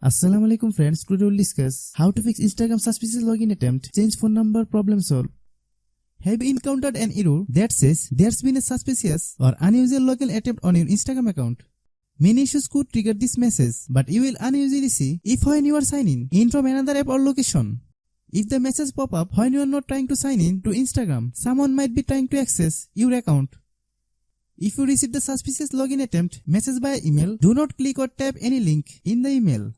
Assalamu alaikum friends, today we'll discuss how to fix Instagram suspicious login attempt, change phone number, problem solve. Have you encountered an error that says there's been a suspicious or unusual login attempt on your Instagram account? Many issues could trigger this message, but you will unusually see if when you are signing in from another app or location. If the message pop up when you are not trying to sign in to Instagram, someone might be trying to access your account. If you receive the suspicious login attempt message by email, do not click or tap any link in the email.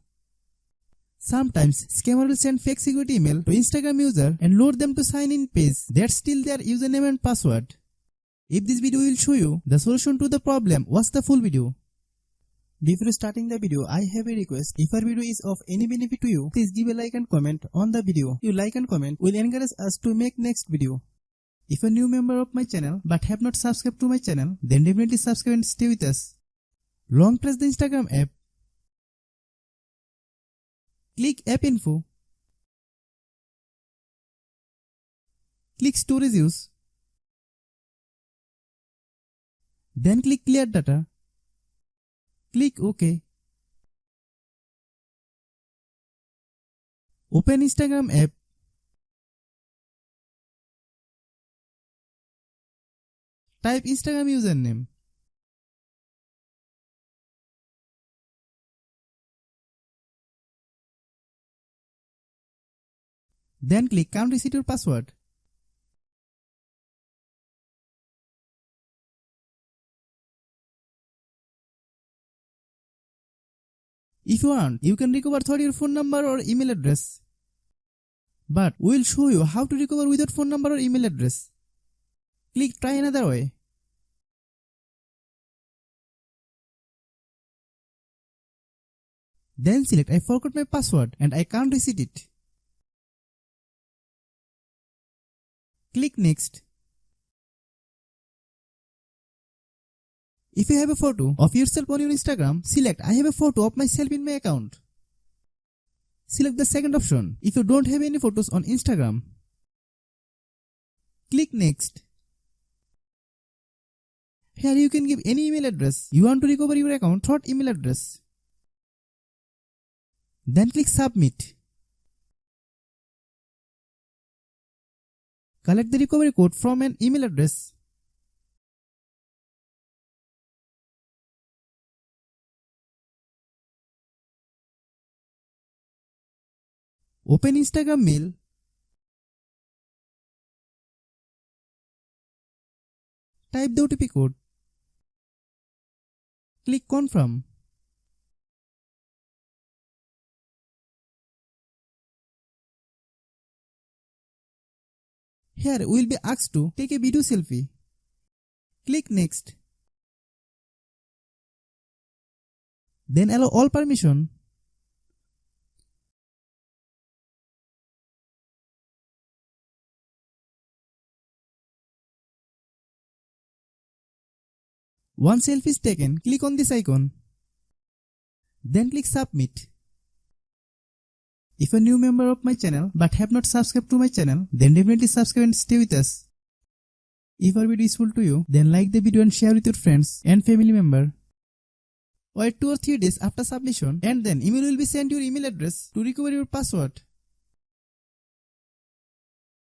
Sometimes, scammer will send fake security email to Instagram user and load them to sign in page that steal their username and password. If this video will show you the solution to the problem, watch the full video. Before starting the video, I have a request. If our video is of any benefit to you, please give a like and comment on the video. Your like and comment will encourage us to make next video. If you are a new member of my channel but have not subscribed to my channel, then definitely subscribe and stay with us. Long press the Instagram app. Click App Info. Click Storage Use. Then click Clear Data. Click OK. Open Instagram app. Type Instagram username. Then click Can't Reset Your Password. If you want, you can recover through your phone number or email address. But we will show you how to recover without phone number or email address. Click Try Another Way. Then select I forgot my password and I can't reset it. Click Next. If you have a photo of yourself on your Instagram, select I have a photo of myself in my account. Select the second option if you don't have any photos on Instagram. Click Next. Here you can give any email address you want to recover your account through email address. Then click Submit. Collect the recovery code from an email address. Open Instagram Mail. Type the OTP code. Click Confirm. Here we will be asked to take a video selfie. Click Next. Then allow all permission. Once selfie is taken, click on this icon. Then click Submit. If you are a new member of my channel but have not subscribed to my channel, then definitely subscribe and stay with us. If our video is useful to you, then like the video and share with your friends and family member. Wait 2 or 3 days after submission and then email will be sent to your email address to recover your password.